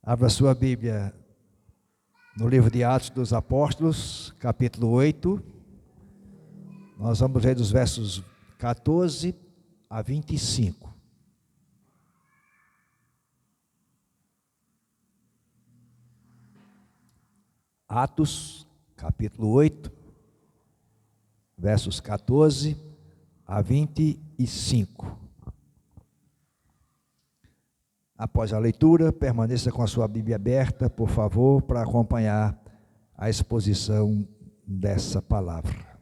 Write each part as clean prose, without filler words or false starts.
Abra sua Bíblia no livro de Atos dos Apóstolos, capítulo 8. Nós vamos ler dos versos 14 a 25. Atos, capítulo 8, versos 14 a 25. Após a leitura, permaneça com a sua Bíblia aberta, por favor, para acompanhar a exposição dessa palavra.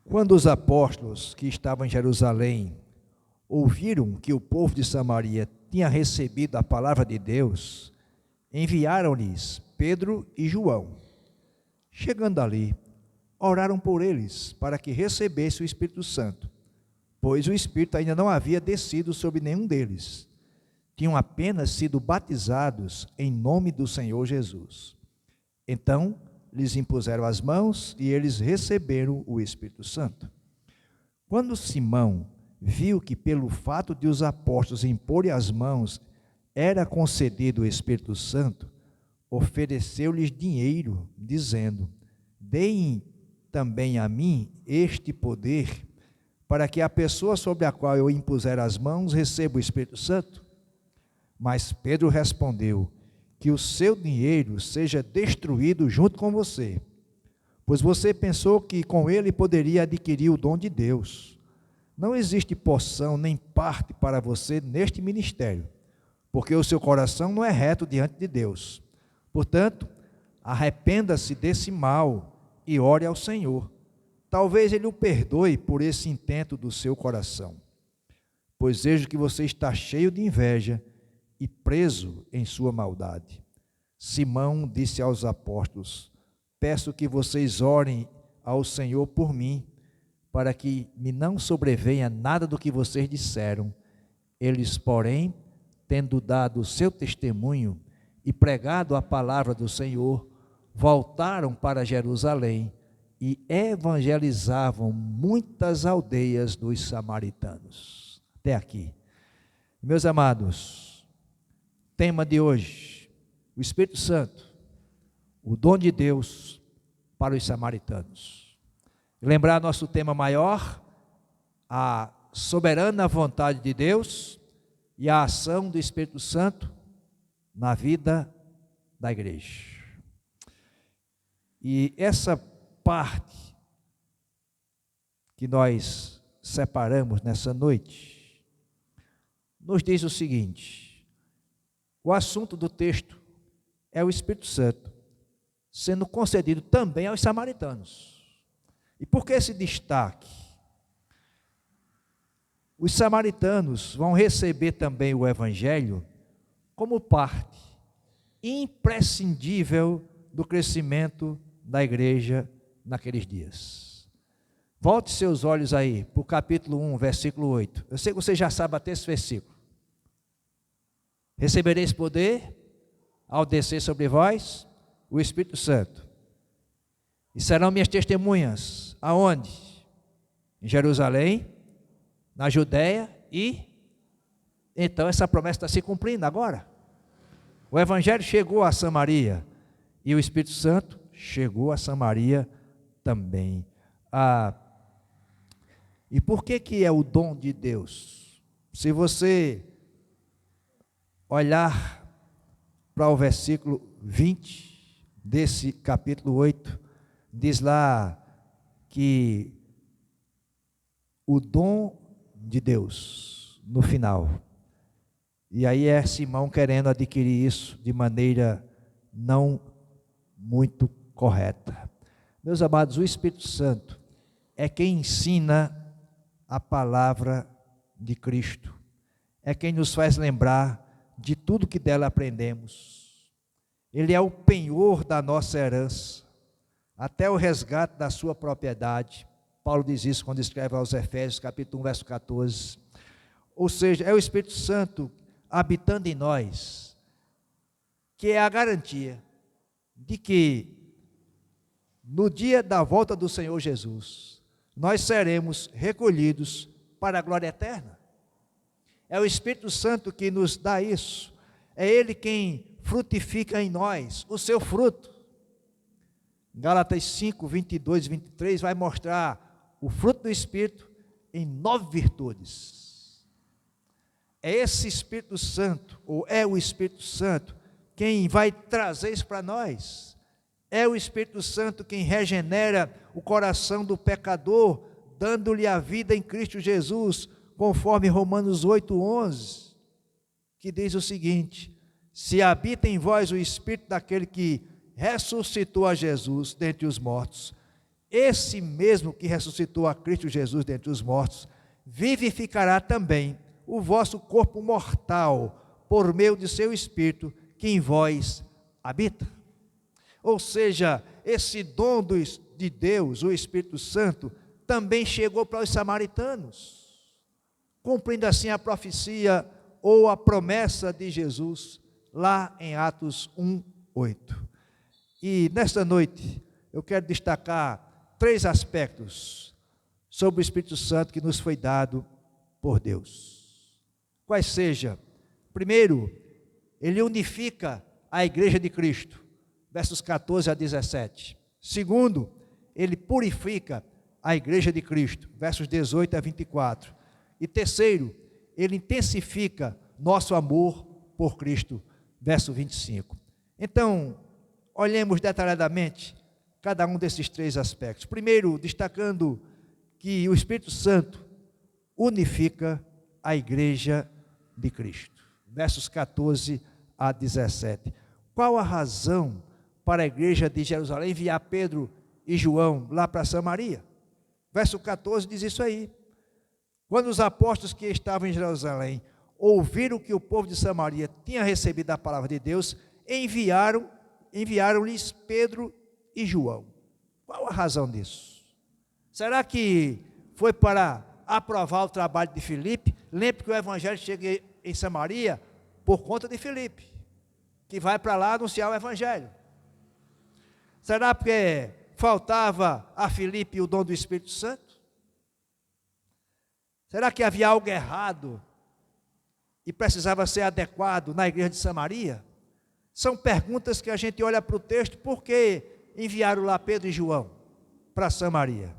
Quando os apóstolos que estavam em Jerusalém ouviram que o povo de Samaria tinha recebido a palavra de Deus, enviaram-lhes Pedro e João. Chegando ali, oraram por eles para que recebessem o Espírito Santo, pois o Espírito ainda não havia descido sobre nenhum deles. Tinham apenas sido batizados em nome do Senhor Jesus. Então, lhes impuseram as mãos e eles receberam o Espírito Santo. Quando Simão viu que pelo fato de os apóstolos imporem as mãos era concedido o Espírito Santo, ofereceu-lhes dinheiro, dizendo: deem também a mim este poder, para que a pessoa sobre a qual eu impuser as mãos receba o Espírito Santo. Mas Pedro respondeu: que o seu dinheiro seja destruído junto com você, pois você pensou que com ele poderia adquirir o dom de Deus. Não existe porção nem parte para você neste ministério, porque o seu coração não é reto diante de Deus. Portanto, arrependa-se desse mal e ore ao Senhor. Talvez Ele o perdoe por esse intento do seu coração, pois vejo que você está cheio de inveja e preso em sua maldade. Simão disse aos apóstolos: peço que vocês orem ao Senhor por mim, para que me não sobrevenha nada do que vocês disseram. Eles, porém, tendo dado o seu testemunho e pregado a palavra do Senhor, voltaram para Jerusalém e evangelizavam muitas aldeias dos samaritanos. Até aqui. Meus amados, tema de hoje: o Espírito Santo, o dom de Deus para os samaritanos. Lembrar nosso tema maior: a soberana vontade de Deus e a ação do Espírito Santo na vida da igreja. E essa parte que nós separamos nessa noite nos diz o seguinte: o assunto do texto é o Espírito Santo sendo concedido também aos samaritanos. E por que esse destaque? Os samaritanos vão receber também o Evangelho como parte imprescindível do crescimento da igreja naqueles dias. Volte seus olhos aí para o capítulo 1, versículo 8. Eu sei que você já sabe até esse versículo. Recebereis poder ao descer sobre vós o Espírito Santo, e serão minhas testemunhas. Aonde? Em Jerusalém, na Judéia e... Então essa promessa está se cumprindo agora. O Evangelho chegou a Samaria e o Espírito Santo chegou a Samaria também. E por que é o dom de Deus? Se você olhar para o versículo 20 desse capítulo 8, diz lá que o dom de Deus no final. E aí é Simão querendo adquirir isso de maneira não muito correta. Meus amados, o Espírito Santo é quem ensina a palavra de Cristo, é quem nos faz lembrar de tudo que dela aprendemos. Ele é o penhor da nossa herança, até o resgate da sua propriedade. Paulo diz isso quando escreve aos Efésios, capítulo 1, verso 14. Ou seja, é o Espírito Santo habitando em nós, que é a garantia de que no dia da volta do Senhor Jesus, nós seremos recolhidos para a glória eterna. É o Espírito Santo que nos dá isso. É Ele quem frutifica em nós o seu fruto. Gálatas 5, 22 e 23 vai mostrar o fruto do Espírito em 9 virtudes. É esse Espírito Santo, ou é o Espírito Santo, quem vai trazer isso para nós. É o Espírito Santo quem regenera o coração do pecador, dando-lhe a vida em Cristo Jesus, conforme Romanos 8:11, que diz o seguinte: se habita em vós o Espírito daquele que ressuscitou a Jesus dentre os mortos, esse mesmo que ressuscitou a Cristo Jesus dentre os mortos, vivificará também o vosso corpo mortal, por meio de seu Espírito, que em vós habita. Ou seja, esse dom de Deus, o Espírito Santo, também chegou para os samaritanos, cumprindo assim a profecia ou a promessa de Jesus, lá em Atos 1:8. E nesta noite, eu quero destacar 3 aspectos sobre o Espírito Santo que nos foi dado por Deus. Quais seja? Primeiro, ele unifica a igreja de Cristo, versos 14 a 17. Segundo, ele purifica a igreja de Cristo, versos 18 a 24. E terceiro, ele intensifica nosso amor por Cristo, verso 25. Então, olhemos detalhadamente cada um desses 3 aspectos. Primeiro, destacando que o Espírito Santo unifica a igreja de Cristo, versos 14 a 17. Qual a razão para a igreja de Jerusalém enviar Pedro e João lá para Samaria? Verso 14 diz isso aí. Quando os apóstolos que estavam em Jerusalém ouviram que o povo de Samaria tinha recebido a palavra de Deus, enviaram-lhes Pedro e João. Qual a razão disso? Será que foi para aprovar o trabalho de Filipe? Lembre que o evangelho chega em Samaria por conta de Filipe, que vai para lá anunciar o evangelho. Será porque faltava a Filipe o dom do Espírito Santo? Será que havia algo errado e precisava ser adequado na igreja de Samaria? São perguntas que a gente olha para o texto. Por que enviaram lá Pedro e João para Samaria?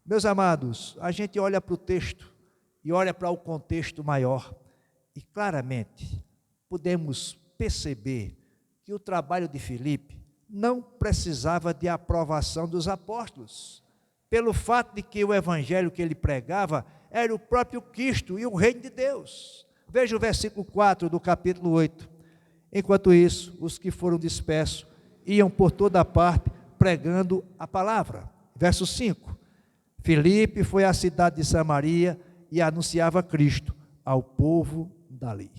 Meus amados, a gente olha para o texto e olha para o contexto maior e claramente podemos perceber que o trabalho de Filipe não precisava de aprovação dos apóstolos, pelo fato de que o evangelho que ele pregava era o próprio Cristo e o reino de Deus. Veja o versículo 4 do capítulo 8. Enquanto isso, os que foram dispersos iam por toda parte pregando a palavra. Verso 5. Filipe foi à cidade de Samaria e anunciava Cristo ao povo dali.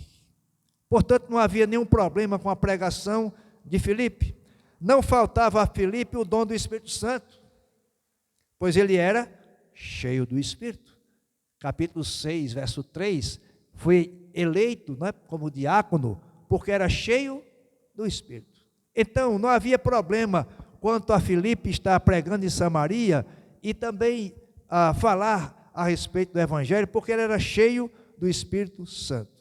Portanto, não havia nenhum problema com a pregação de Filipe. Não faltava a Filipe o dom do Espírito Santo, pois ele era cheio do Espírito. Capítulo 6, verso 3, foi eleito, não é, como diácono, porque era cheio do Espírito. Então, não havia problema quanto a Filipe estar pregando em Samaria e também a falar a respeito do Evangelho, porque ele era cheio do Espírito Santo.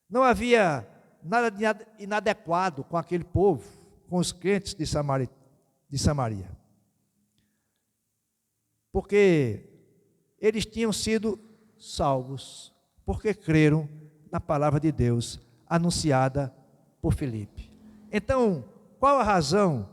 Não havia nada de inadequado com aquele povo, com os crentes de Samaria. Porque eles tinham sido salvos, porque creram na palavra de Deus anunciada por Filipe. Então, qual a razão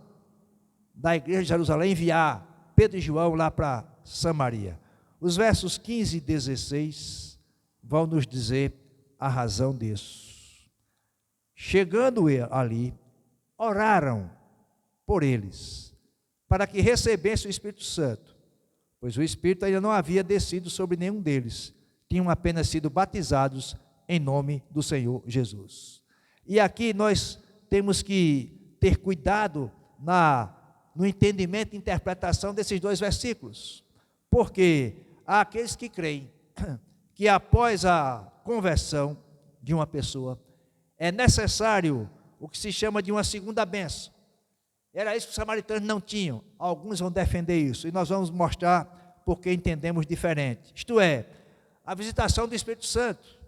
da igreja de Jerusalém enviar Pedro e João lá para Samaria? Os versos 15 e 16 vão nos dizer a razão disso. Chegando ali, oraram por eles, para que recebessem o Espírito Santo, pois o Espírito ainda não havia descido sobre nenhum deles, tinham apenas sido batizados em nome do Senhor Jesus. E aqui nós temos que ter cuidado no entendimento e interpretação desses 2 versículos, porque há aqueles que creem que após a conversão de uma pessoa, é necessário o que se chama de uma segunda bênção. Era isso que os samaritanos não tinham. Alguns vão defender isso, e nós vamos mostrar porque entendemos diferente. Isto é, a visitação do Espírito Santo,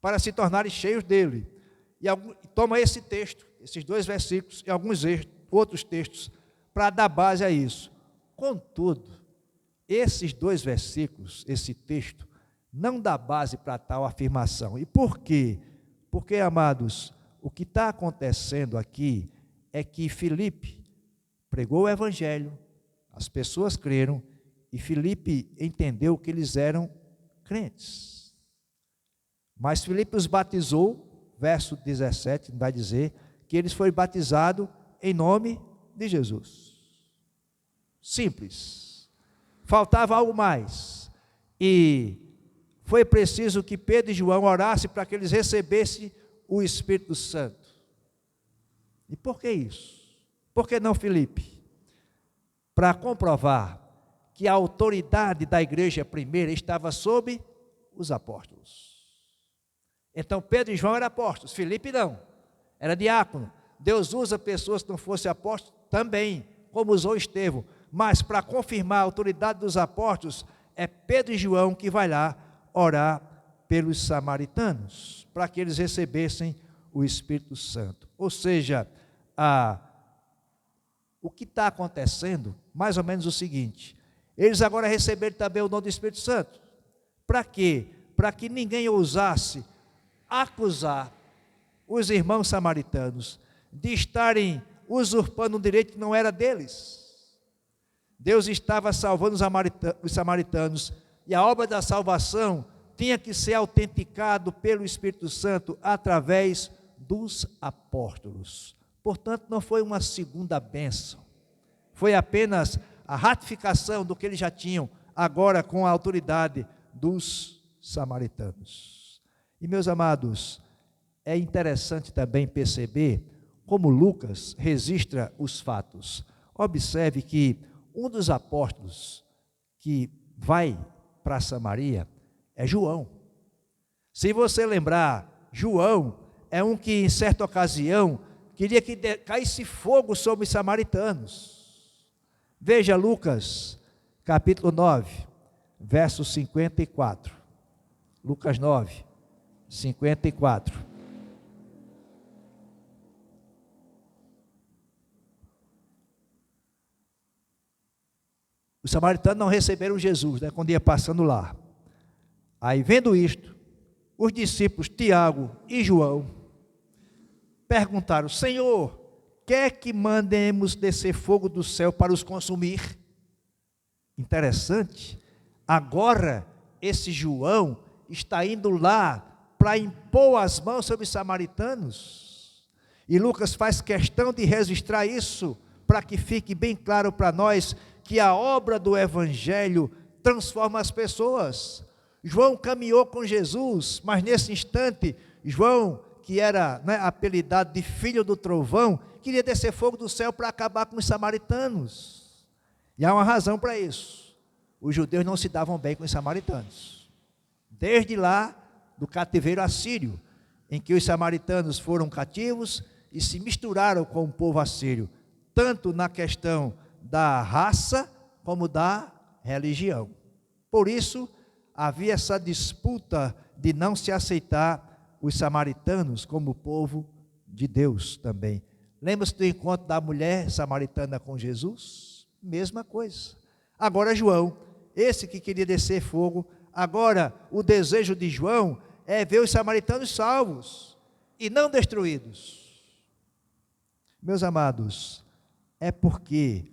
para se tornarem cheios dele. toma esse texto, esses 2 versículos e alguns outros textos para dar base a isso. Contudo, esses 2 versículos, esse texto, não dá base para tal afirmação. E por quê? Porque, amados, o que está acontecendo aqui é que Filipe pregou o evangelho, as pessoas creram, e Filipe entendeu que eles eram crentes. Mas Filipe os batizou, verso 17, vai dizer que eles foram batizados em nome de Jesus. Simples. Faltava algo mais. E foi preciso que Pedro e João orassem para que eles recebessem o Espírito Santo. E por que isso? Por que não Filipe? Para comprovar que a autoridade da igreja primeira estava sob os apóstolos. Então Pedro e João eram apóstolos, Filipe não, era diácono. Deus usa pessoas que não fossem apóstolos também, como usou Estevão, mas para confirmar a autoridade dos apóstolos, é Pedro e João que vai lá orar pelos samaritanos, para que eles recebessem o Espírito Santo. Ou seja, o que está acontecendo, mais ou menos o seguinte: eles agora receberam também o dom do Espírito Santo. Para quê? Para que ninguém ousasse acusar os irmãos samaritanos de estarem usurpando um direito que não era deles. Deus estava salvando os samaritanos, e a obra da salvação tinha que ser autenticado pelo Espírito Santo através dos apóstolos. Portanto, não foi uma segunda bênção, foi apenas a ratificação do que eles já tinham, agora com a autoridade dos samaritanos. E, meus amados, é interessante também perceber como Lucas registra os fatos. Observe que um dos apóstolos que vai para Samaria é João. Se você lembrar, João é um que em certa ocasião queria que caísse fogo sobre os samaritanos. Veja Lucas, capítulo 9, verso 54. Lucas 9, 54. Os samaritanos não receberam Jesus, quando ia passando lá. Aí, vendo isto, os discípulos Tiago e João perguntaram: Senhor, quer que mandemos descer fogo do céu para os consumir? Interessante, agora esse João está indo lá para impor as mãos sobre os samaritanos, e Lucas faz questão de registrar isso, para que fique bem claro para nós, que a obra do Evangelho transforma as pessoas. João caminhou com Jesus, mas nesse instante, João, que era apelidado de filho do trovão, queria descer fogo do céu para acabar com os samaritanos. E há uma razão para isso: os judeus não se davam bem com os samaritanos. Desde lá, do cativeiro assírio, em que os samaritanos foram cativos e se misturaram com o povo assírio, tanto na questão da raça como da religião. Por isso, havia essa disputa de não se aceitar os samaritanos como povo de Deus também. Lembra-se do encontro da mulher samaritana com Jesus? Mesma coisa. Agora João, esse que queria descer fogo, agora o desejo de João é ver os samaritanos salvos e não destruídos. Meus amados, é porque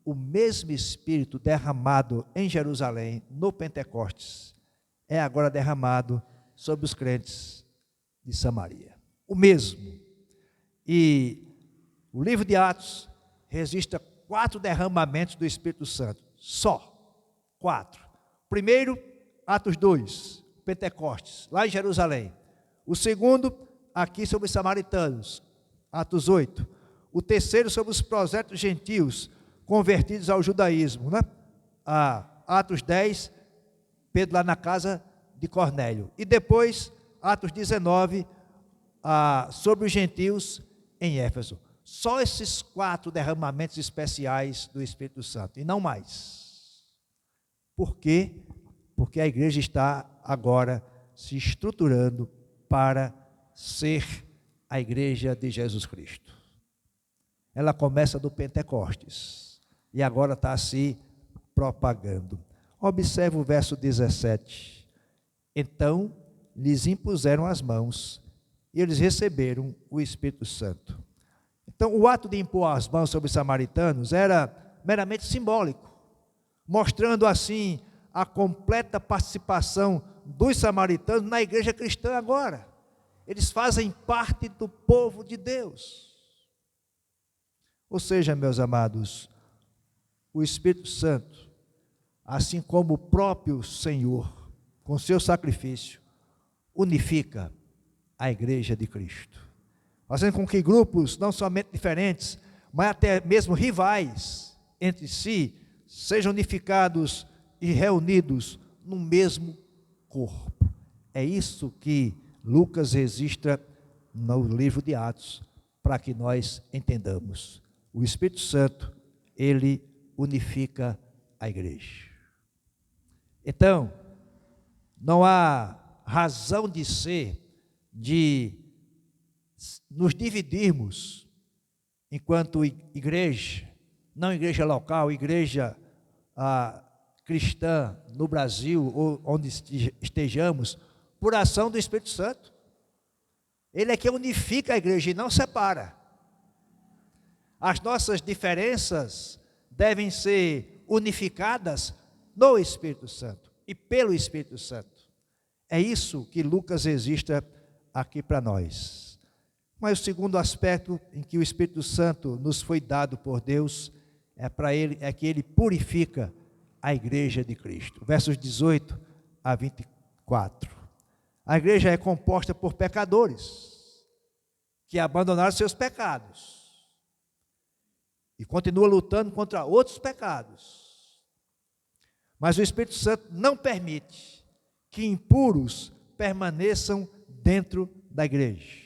o mesmo Espírito derramado em Jerusalém, no Pentecostes, é agora derramado sobre os crentes de Samaria. O mesmo. E o livro de Atos registra 4 derramamentos do Espírito Santo. Só 4. Primeiro, Atos 2, Pentecostes, lá em Jerusalém. O segundo, aqui sobre os samaritanos, Atos 8. O terceiro, sobre os prosélitos gentios, convertidos ao judaísmo, Atos 10, Pedro lá na casa de Cornélio. E depois, Atos 19, sobre os gentios em Éfeso. Só esses 4 derramamentos especiais do Espírito Santo, e não mais. Por quê? Porque a igreja está agora se estruturando para ser a igreja de Jesus Cristo. Ela começa do Pentecostes e agora está se propagando. Observe o verso 17. Então lhes impuseram as mãos e eles receberam o Espírito Santo. Então o ato de impor as mãos sobre os samaritanos era meramente simbólico, mostrando assim a completa participação dos samaritanos na igreja cristã agora. Eles fazem parte do povo de Deus. Ou seja, meus amados, o Espírito Santo, assim como o próprio Senhor, com seu sacrifício, unifica a igreja de Cristo, fazendo com que grupos não somente diferentes, mas até mesmo rivais entre si, sejam unificados e reunidos no mesmo corpo. É isso que Lucas registra no livro de Atos, para que nós entendamos. O Espírito Santo, ele unifica a igreja. Então, não há razão de ser de nos dividirmos enquanto igreja, não igreja local, igreja cristã no Brasil ou onde estejamos, por ação do Espírito Santo. Ele é que unifica a igreja e não separa. As nossas diferenças devem ser unificadas no Espírito Santo e pelo Espírito Santo. É isso que Lucas registra aqui para nós. Mas o segundo aspecto em que o Espírito Santo nos foi dado por Deus é que ele purifica a igreja de Cristo. Versos 18 a 24. A igreja é composta por pecadores que abandonaram seus pecados e continua lutando contra outros pecados. Mas o Espírito Santo não permite que impuros permaneçam dentro da igreja.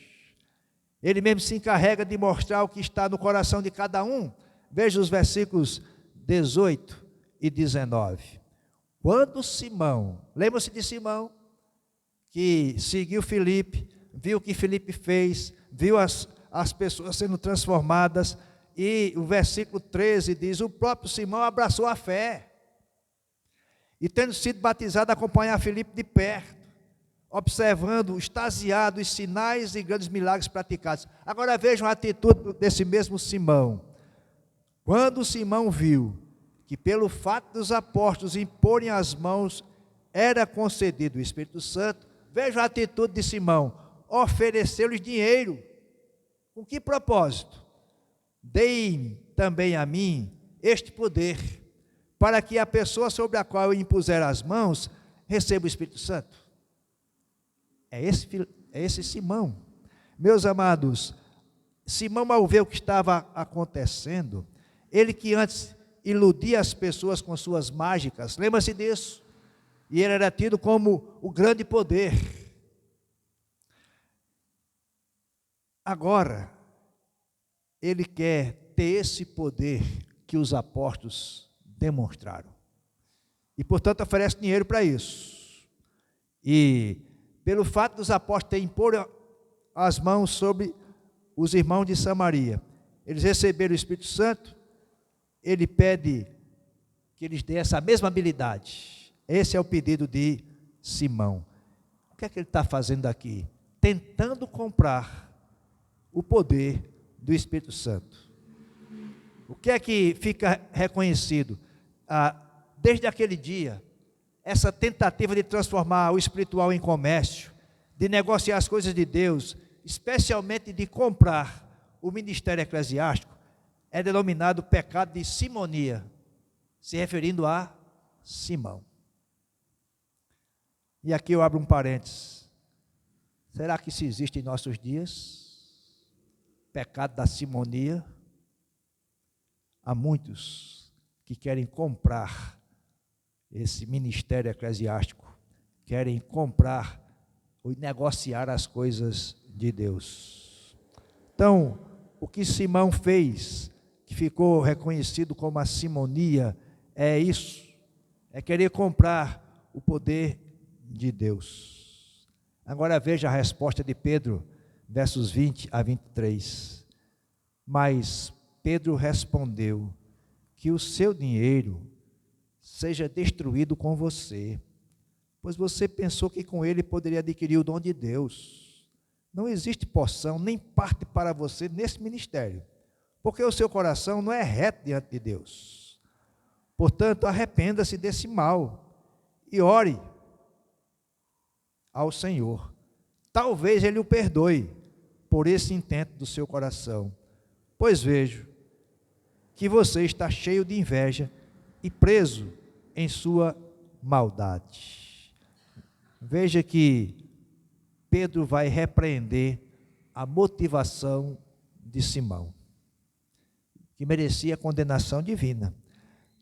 Ele mesmo se encarrega de mostrar o que está no coração de cada um. Veja os versículos 18 e 19. Quando Simão, lembra-se de Simão, que seguiu Filipe, viu o que Filipe fez, viu as pessoas sendo transformadas, e o versículo 13 diz, o próprio Simão abraçou a fé, e tendo sido batizado, acompanhar Filipe de perto, observando, extasiado, os sinais e grandes milagres praticados. Agora vejam a atitude desse mesmo Simão. Quando Simão viu que pelo fato dos apóstolos imporem as mãos, era concedido o Espírito Santo, veja a atitude de Simão, ofereceu-lhes dinheiro. Com que propósito? Deem também a mim este poder, para que a pessoa sobre a qual eu impuser as mãos, receba o Espírito Santo. É esse Simão. Meus amados, Simão, ao ver o que estava acontecendo, ele que antes iludia as pessoas com suas mágicas, lembra-se disso? E ele era tido como o grande poder. Agora, ele quer ter esse poder que os apóstolos demonstraram. E, portanto, oferece dinheiro para isso. E, pelo fato dos apóstolos terem impor as mãos sobre os irmãos de Samaria, eles receberam o Espírito Santo, ele pede que eles dêem essa mesma habilidade. Esse é o pedido de Simão. O que é que ele está fazendo aqui? Tentando comprar o poder do Espírito Santo. O que é que fica reconhecido? Desde aquele dia, essa tentativa de transformar o espiritual em comércio, de negociar as coisas de Deus, especialmente de comprar o ministério eclesiástico, é denominado pecado de simonia, se referindo a Simão. E aqui eu abro um parênteses. Será que isso existe em nossos dias? Pecado da simonia. Há muitos que querem comprar esse ministério eclesiástico, querem comprar ou negociar as coisas de Deus. Então, o que Simão fez, que ficou reconhecido como a simonia, é isso, é querer comprar o poder de Deus. Agora veja a resposta de Pedro, versos 20 a 23. Mas Pedro respondeu: que o seu dinheiro seja destruído com você, pois você pensou que com ele poderia adquirir o dom de Deus. Não existe porção nem parte para você nesse ministério, porque o seu coração não é reto diante de Deus. Portanto, arrependa-se desse mal e ore ao Senhor. Talvez Ele o perdoe por esse intento do seu coração, pois vejo que você está cheio de inveja e preso em sua maldade. Veja que Pedro vai repreender a motivação de Simão, que merecia condenação divina.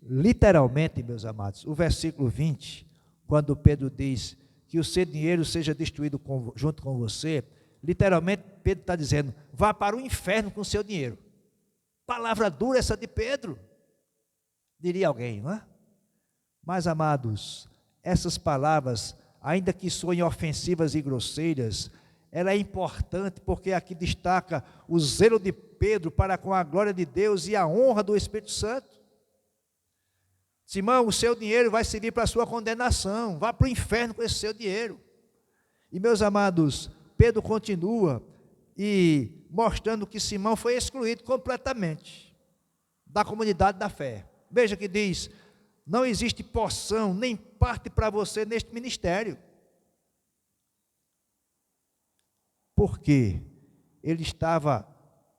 Literalmente, meus amados, o versículo 20, quando Pedro diz que o seu dinheiro seja destruído junto com você, literalmente Pedro está dizendo: vá para o inferno com o seu dinheiro. Palavra dura essa de Pedro, diria alguém, não é? Mas, amados, essas palavras, ainda que soem ofensivas e grosseiras, ela é importante porque aqui destaca o zelo de Pedro para com a glória de Deus e a honra do Espírito Santo. Simão, o seu dinheiro vai servir para a sua condenação, vá para o inferno com esse seu dinheiro. E, meus amados, Pedro continua e mostrando que Simão foi excluído completamente da comunidade da fé. Veja que diz: não existe porção nem parte para você neste ministério. Porque ele estava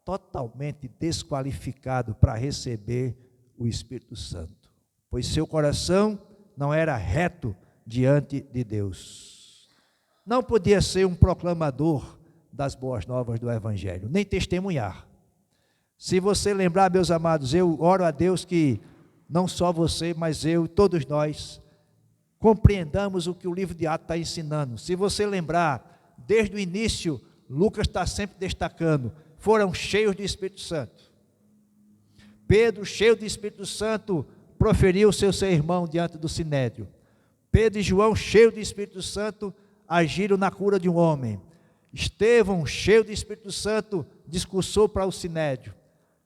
totalmente desqualificado para receber o Espírito Santo, pois seu coração não era reto diante de Deus. Não podia ser um proclamador das boas novas do Evangelho, nem testemunhar. Se você lembrar, meus amados, eu oro a Deus que não só você, mas eu, todos nós, compreendamos o que o livro de Atos está ensinando. Se você lembrar, desde o início, Lucas está sempre destacando, foram cheios do Espírito Santo. Pedro, cheio do Espírito Santo, proferiu o seu sermão diante do Sinédrio. Pedro e João, cheios do Espírito Santo, agiram na cura de um homem. Estevão, cheio do Espírito Santo, discursou para o Sinédrio.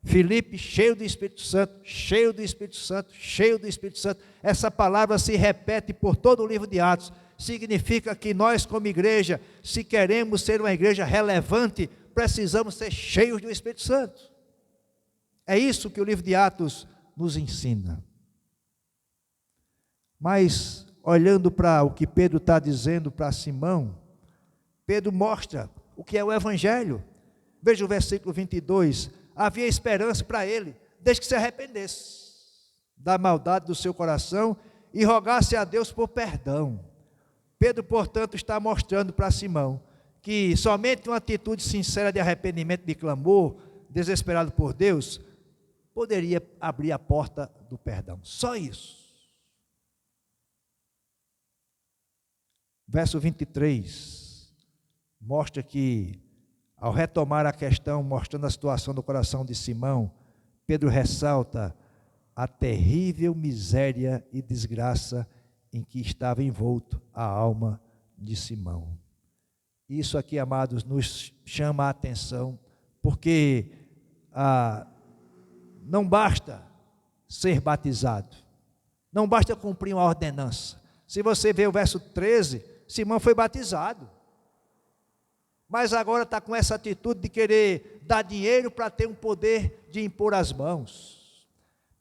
Filipe, cheio do Espírito Santo, cheio do Espírito Santo, cheio do Espírito Santo. Essa palavra se repete por todo o livro de Atos. Significa que nós, como igreja, se queremos ser uma igreja relevante, precisamos ser cheios do Espírito Santo. É isso que o livro de Atos nos ensina. Mas, olhando para o que Pedro está dizendo para Simão, Pedro mostra o que é o Evangelho. Veja o versículo 22, havia esperança para ele, desde que se arrependesse da maldade do seu coração e rogasse a Deus por perdão. Pedro, portanto, está mostrando para Simão que somente uma atitude sincera de arrependimento, de clamor, desesperado por Deus, poderia abrir a porta do perdão. Só isso. Verso 23 mostra que, ao retomar a questão, mostrando a situação do coração de Simão, Pedro ressalta a terrível miséria e desgraça em que estava envolto a alma de Simão. Isso aqui, amados, nos chama a atenção, porque não basta ser batizado, não basta cumprir uma ordenança. Se você vê o verso 13, Simão foi batizado, mas agora está com essa atitude de querer dar dinheiro para ter um poder de impor as mãos.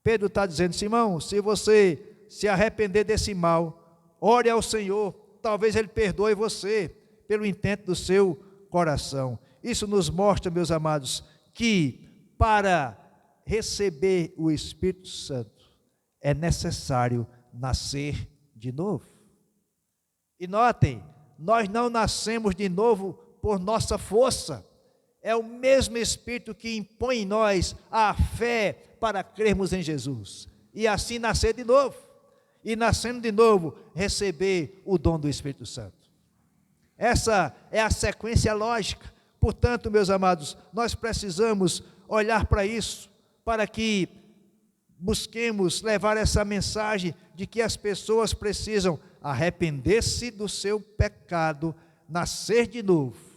Pedro está dizendo: Simão, se você se arrepender desse mal, ore ao Senhor, talvez Ele perdoe você pelo intento do seu coração. Isso nos mostra, meus amados, que para receber o Espírito Santo é necessário nascer de novo. E notem, nós não nascemos de novo por nossa força, é o mesmo Espírito que impõe em nós a fé para crermos em Jesus, e assim nascer de novo, e nascendo de novo, receber o dom do Espírito Santo. Essa é a sequência lógica. Portanto, meus amados, nós precisamos olhar para isso, para que busquemos levar essa mensagem de que as pessoas precisam arrepender-se do seu pecado, nascer de novo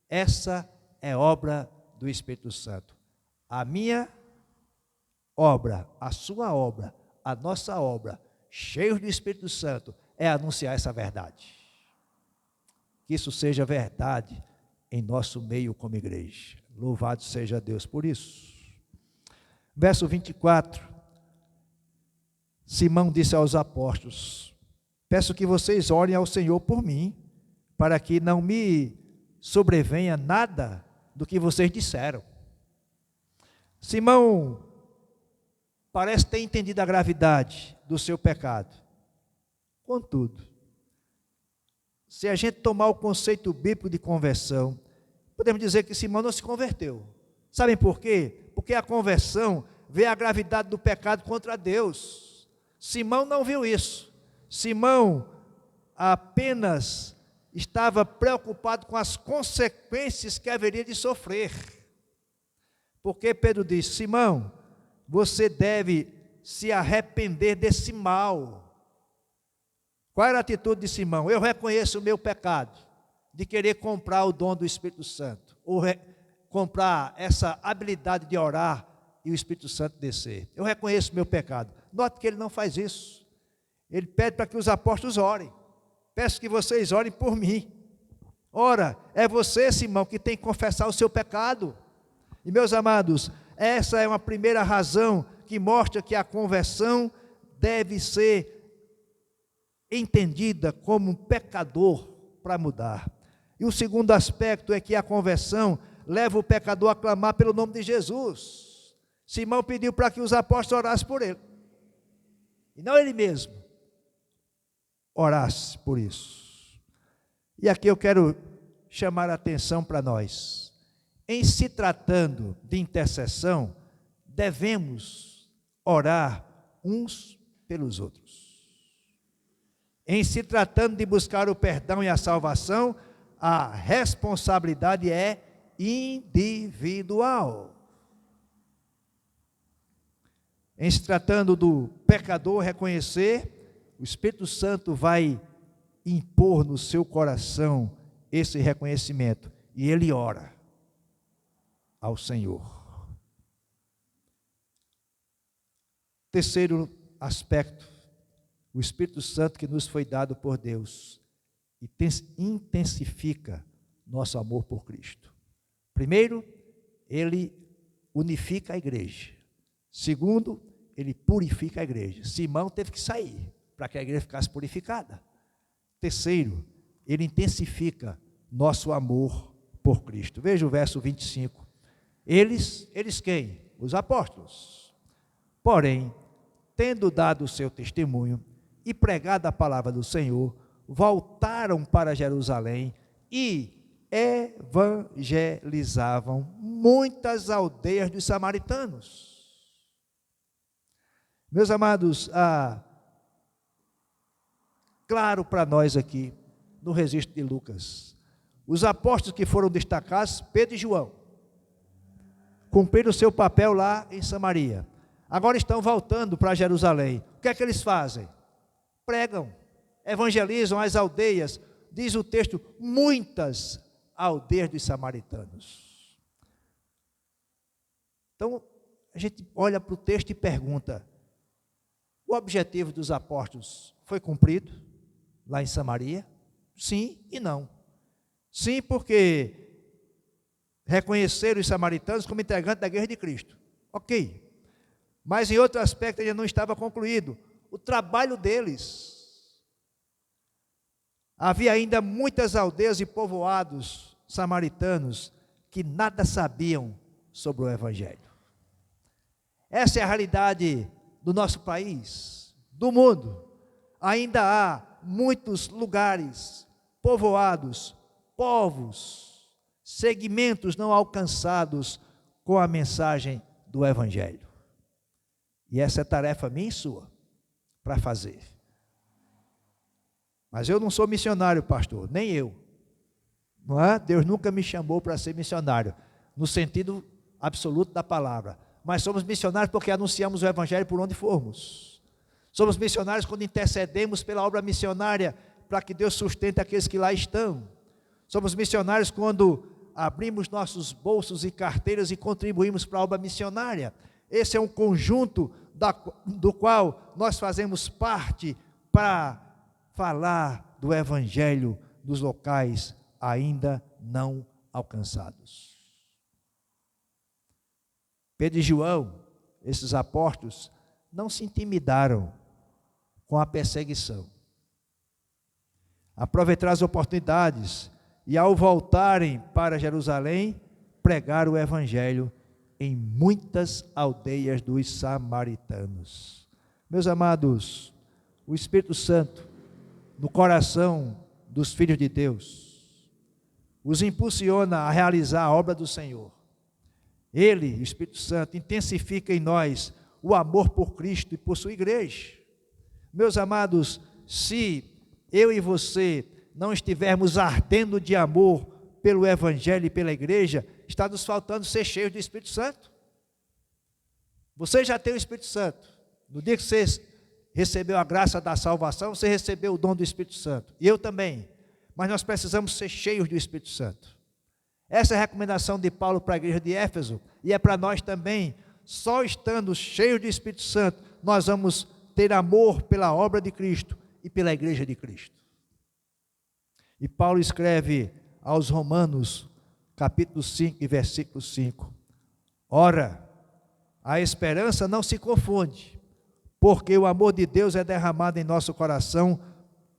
Essa é obra do Espírito Santo. A minha obra, a sua obra, a nossa obra, cheios do Espírito Santo, é anunciar essa verdade. Que isso seja verdade em nosso meio como igreja. Louvado seja Deus por isso. Verso 24. Simão disse aos apóstolos: peço que vocês orem ao Senhor por mim, para que não me sobrevenha nada do que vocês disseram. Simão parece ter entendido a gravidade do seu pecado. Contudo, se a gente tomar o conceito bíblico de conversão, podemos dizer que Simão não se converteu. Sabem por quê? Porque a conversão vê a gravidade do pecado contra Deus. Simão não viu isso. Simão apenas estava preocupado com as consequências que haveria de sofrer. Porque Pedro disse: Simão, você deve se arrepender desse mal. Qual era a atitude de Simão? Eu reconheço o meu pecado, de querer comprar o dom do Espírito Santo, ou comprar essa habilidade de orar e o Espírito Santo descer. Eu reconheço o meu pecado. Note que ele não faz isso. Ele pede para que os apóstolos orem. Peço que vocês orem por mim. Ora, é você, Simão, que tem que confessar o seu pecado. E meus amados, essa é uma primeira razão que mostra que a conversão deve ser entendida como um pecador para mudar. E o segundo aspecto é que a conversão leva o pecador a clamar pelo nome de Jesus. Simão pediu para que os apóstolos orassem por ele, e não ele mesmo orasse por isso. E aqui eu quero chamar a atenção para nós. Em se tratando de intercessão, devemos orar uns pelos outros. Em se tratando de buscar o perdão e a salvação, a responsabilidade é individual. Em se tratando do pecador reconhecer, o Espírito Santo vai impor no seu coração esse reconhecimento, e ele ora ao Senhor. Terceiro aspecto, o Espírito Santo que nos foi dado por Deus intensifica nosso amor por Cristo. Primeiro, ele unifica a igreja. Segundo, ele purifica a igreja. Simão teve que sair para que a igreja ficasse purificada. Terceiro, ele intensifica nosso amor por Cristo. Veja o verso 25. Eles quem? Os apóstolos. Porém, tendo dado o seu testemunho e pregado a palavra do Senhor, voltaram para Jerusalém e evangelizavam muitas aldeias dos samaritanos. Meus amados, claro para nós aqui, no registro de Lucas, os apóstolos que foram destacados, Pedro e João, cumpriram o seu papel lá em Samaria. Agora estão voltando para Jerusalém. O que é que eles fazem? Pregam, evangelizam as aldeias. Diz o texto, muitas aldeias dos samaritanos. Então, a gente olha para o texto e pergunta: o objetivo dos apóstolos foi cumprido lá em Samaria? Sim e não. Sim, porque reconheceram os samaritanos como integrantes da igreja de Cristo. Ok. Mas em outro aspecto ainda não estava concluído. O trabalho deles. Havia ainda muitas aldeias e povoados samaritanos que nada sabiam sobre o Evangelho. Essa é a realidade do nosso país, do mundo. Ainda há muitos lugares, povoados, povos, segmentos não alcançados com a mensagem do Evangelho. E essa é tarefa minha e sua, para fazer. Mas eu não sou missionário, pastor, nem eu. Não é? Deus nunca me chamou para ser missionário, no sentido absoluto da palavra. Mas somos missionários porque anunciamos o Evangelho por onde formos. Somos missionários quando intercedemos pela obra missionária, para que Deus sustente aqueles que lá estão. Somos missionários quando abrimos nossos bolsos e carteiras e contribuímos para a obra missionária. Esse é um conjunto do qual nós fazemos parte para falar do Evangelho dos locais ainda não alcançados. Pedro e João, esses apóstolos, não se intimidaram com a perseguição. Aproveitaram as oportunidades e, ao voltarem para Jerusalém, pregaram o Evangelho em muitas aldeias dos samaritanos. Meus amados, o Espírito Santo, no coração dos filhos de Deus, os impulsiona a realizar a obra do Senhor. Ele, o Espírito Santo, intensifica em nós o amor por Cristo e por sua igreja. Meus amados, se eu e você não estivermos ardendo de amor pelo Evangelho e pela igreja, está nos faltando ser cheios do Espírito Santo. Você já tem o Espírito Santo. No dia que você recebeu a graça da salvação, você recebeu o dom do Espírito Santo. E eu também. Mas nós precisamos ser cheios do Espírito Santo. Essa é a recomendação de Paulo para a igreja de Éfeso, e é para nós também. Só estando cheios do Espírito Santo, nós vamos ter amor pela obra de Cristo e pela igreja de Cristo. E Paulo escreve aos Romanos, capítulo 5 e versículo 5. Ora, a esperança não se confunde, porque o amor de Deus é derramado em nosso coração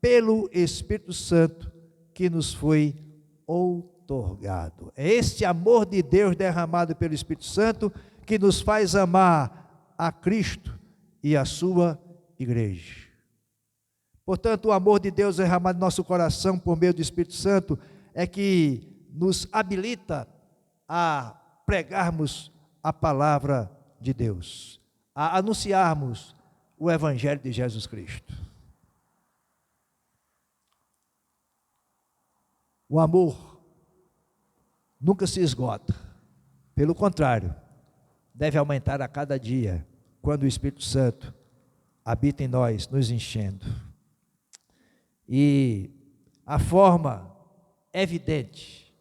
pelo Espírito Santo que nos foi outorgado. É este amor de Deus derramado pelo Espírito Santo que nos faz amar a Cristo e a sua igreja. Portanto, o amor de Deus derramado em nosso coração por meio do Espírito Santo é que nos habilita a pregarmos a palavra de Deus, a anunciarmos o Evangelho de Jesus Cristo. O amor nunca se esgota, pelo contrário, deve aumentar a cada dia, quando o Espírito Santo habita em nós, nos enchendo. E a forma evidente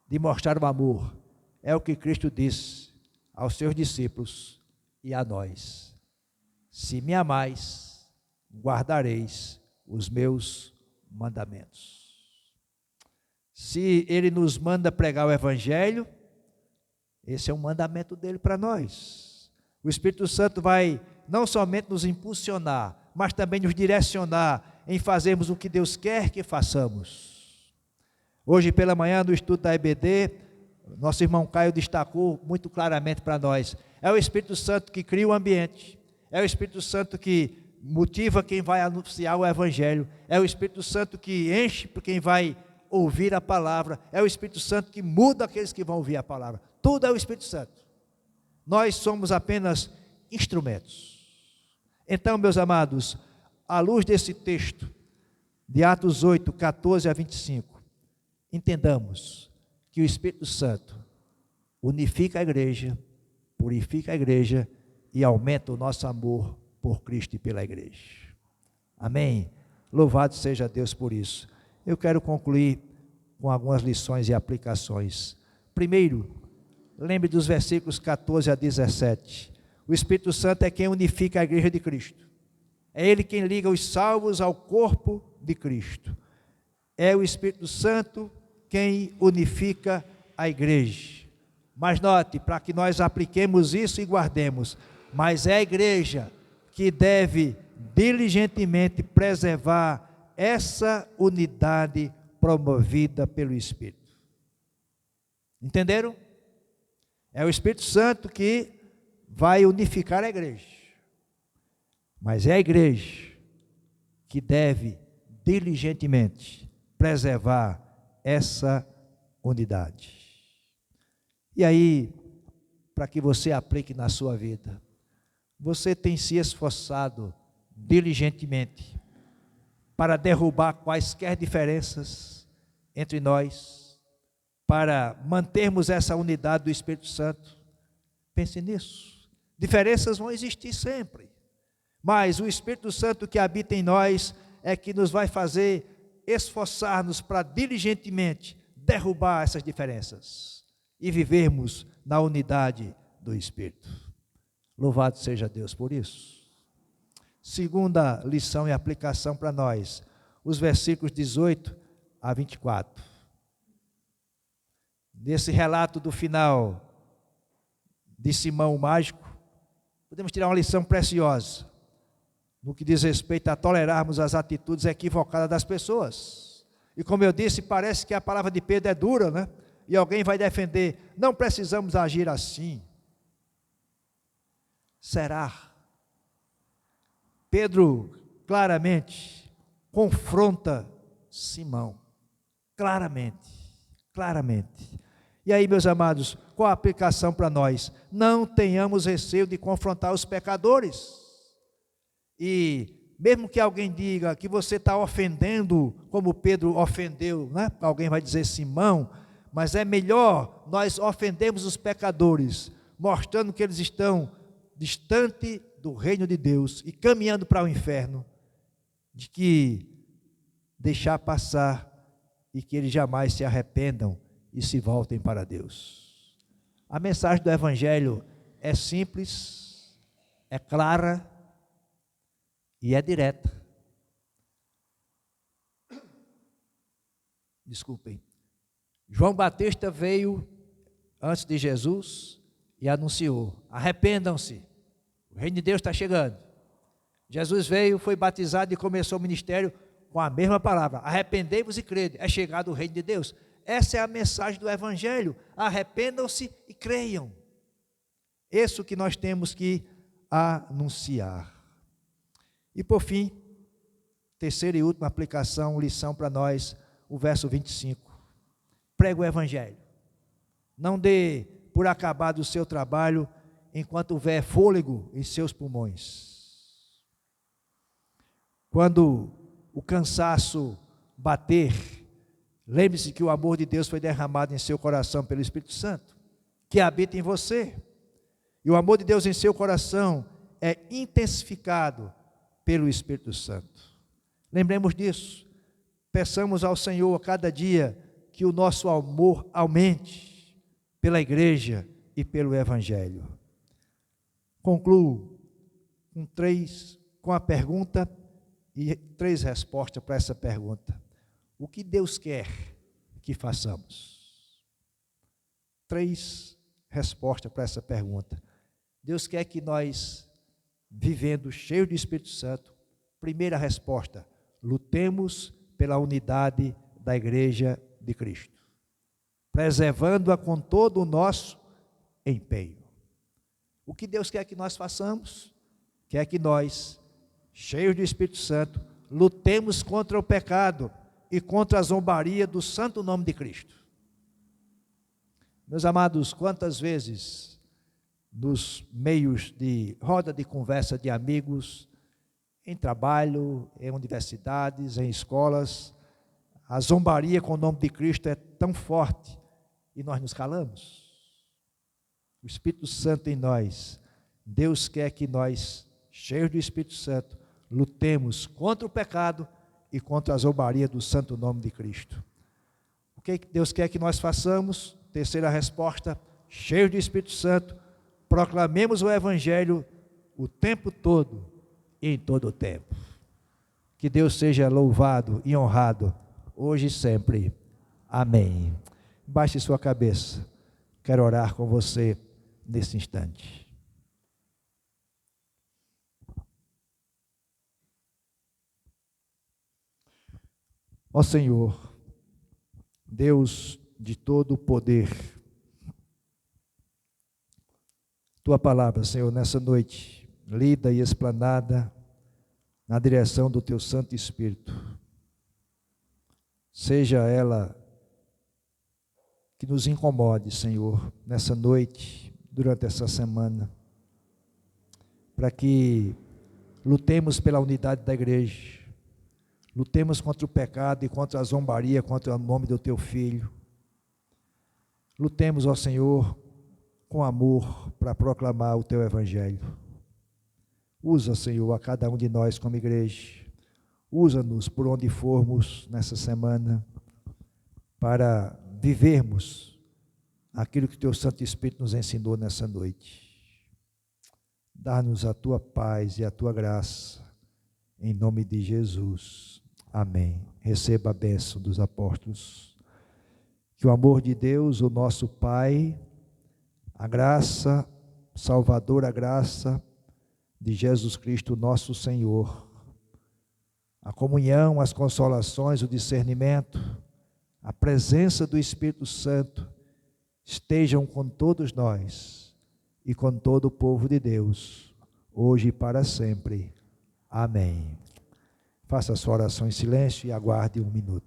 de mostrar o amor é o que Cristo disse aos seus discípulos e a nós: se me amais, guardareis os meus mandamentos. Se Ele nos manda pregar o Evangelho, esse é um mandamento dele para nós. O Espírito Santo vai não somente nos impulsionar, mas também nos direcionar em fazermos o que Deus quer que façamos. Hoje pela manhã, no estudo da EBD, nosso irmão Caio destacou muito claramente para nós: é o Espírito Santo que cria o ambiente, é o Espírito Santo que motiva quem vai anunciar o Evangelho, é o Espírito Santo que enche quem vai ouvir a palavra, é o Espírito Santo que muda aqueles que vão ouvir a palavra. Tudo é o Espírito Santo. Nós somos apenas instrumentos. Então, meus amados, à luz desse texto de Atos 8, 14 a 25, entendamos que o Espírito Santo unifica a igreja, purifica a igreja e aumenta o nosso amor por Cristo e pela igreja. Amém? Louvado seja Deus por isso. Eu quero concluir com algumas lições e aplicações. Primeiro, lembre dos versículos 14 a 17. O Espírito Santo é quem unifica a igreja de Cristo. É Ele quem liga os salvos ao corpo de Cristo. É o Espírito Santo quem unifica a igreja. Mas note, para que nós apliquemos isso e guardemos, mas é a igreja que deve diligentemente preservar essa unidade promovida pelo Espírito. Entenderam? É o Espírito Santo que vai unificar a igreja. Mas é a igreja que deve diligentemente preservar essa unidade. E aí, para que você aplique na sua vida, você tem se esforçado diligentemente para derrubar quaisquer diferenças entre nós, para mantermos essa unidade do Espírito Santo? Pense nisso. Diferenças vão existir sempre, mas o Espírito Santo que habita em nós é que nos vai fazer esforçar-nos para diligentemente derrubar essas diferenças e vivermos na unidade do Espírito. Louvado seja Deus por isso. Segunda lição e aplicação para nós, os versículos 18 a 24. Nesse relato do final de Simão o Mágico, podemos tirar uma lição preciosa no que diz respeito a tolerarmos as atitudes equivocadas das pessoas. E como eu disse, parece que a palavra de Pedro é dura, né? E alguém vai defender, não precisamos agir assim. Será? Pedro claramente confronta Simão, claramente. E aí, meus amados, qual a aplicação para nós? Não tenhamos receio de confrontar os pecadores. E mesmo que alguém diga que você está ofendendo, como Pedro ofendeu, né? Alguém vai dizer Simão, mas é melhor nós ofendermos os pecadores, mostrando que eles estão distante do reino de Deus e caminhando para o inferno, de que deixar passar e que eles jamais se arrependam e se voltem para Deus. A mensagem do Evangelho é simples, é clara e é direta. Desculpem. João Batista veio antes de Jesus e anunciou: arrependam-se, o reino de Deus está chegando. Jesus veio, foi batizado e começou o ministério com a mesma palavra: arrependei-vos e crede, é chegado o reino de Deus. Essa é a mensagem do Evangelho: arrependam-se e creiam. Isso que nós temos que anunciar. E por fim, terceira e última aplicação, lição para nós, o verso 25. Prega o Evangelho. Não dê por acabado o seu trabalho enquanto houver fôlego em seus pulmões. Quando o cansaço bater, lembre-se que o amor de Deus foi derramado em seu coração pelo Espírito Santo, que habita em você. E o amor de Deus em seu coração é intensificado pelo Espírito Santo. Lembremos disso. Peçamos ao Senhor a cada dia que o nosso amor aumente pela igreja e pelo Evangelho. Concluo com a pergunta e 3 respostas para essa pergunta. O que Deus quer que façamos? 3 respostas para essa pergunta. Deus quer que nós, vivendo cheios do Espírito Santo, primeira resposta, lutemos pela unidade da igreja de Cristo, preservando-a com todo o nosso empenho. O que Deus quer que nós façamos? Quer que nós, cheios do Espírito Santo, lutemos contra o pecado e contra a zombaria do santo nome de Cristo. Meus amados, quantas vezes nos meios de roda de conversa de amigos, em trabalho, em universidades, em escolas, a zombaria com o nome de Cristo é tão forte e nós nos calamos. O Espírito Santo em nós, Deus quer que nós, cheios do Espírito Santo, lutemos contra o pecado e contra a zombaria do santo nome de Cristo. O que Deus quer que nós façamos? Terceira resposta, cheios do Espírito Santo, proclamemos o Evangelho o tempo todo e em todo o tempo. Que Deus seja louvado e honrado, hoje e sempre. Amém. Baixe sua cabeça. Quero orar com você nesse instante. Ó Senhor, Deus de todo o poder, Tua palavra, Senhor, nessa noite, lida e explanada na direção do Teu Santo Espírito, seja ela que nos incomode, Senhor, nessa noite, durante essa semana, para que lutemos pela unidade da igreja, lutemos contra o pecado e contra a zombaria, contra o nome do Teu Filho. Lutemos, ó Senhor, com amor para proclamar o Teu Evangelho. Usa, Senhor, a cada um de nós como igreja. Usa-nos por onde formos nessa semana para vivermos aquilo que o Teu Santo Espírito nos ensinou nessa noite. Dá-nos a Tua paz e a Tua graça, em nome de Jesus. Amém. Receba a bênção dos apóstolos. Que o amor de Deus, o nosso Pai, a graça, salvadora graça de Jesus Cristo, nosso Senhor, a comunhão, as consolações, o discernimento, a presença do Espírito Santo, estejam com todos nós e com todo o povo de Deus, hoje e para sempre. Amém. Faça a sua oração em silêncio e aguarde um minuto.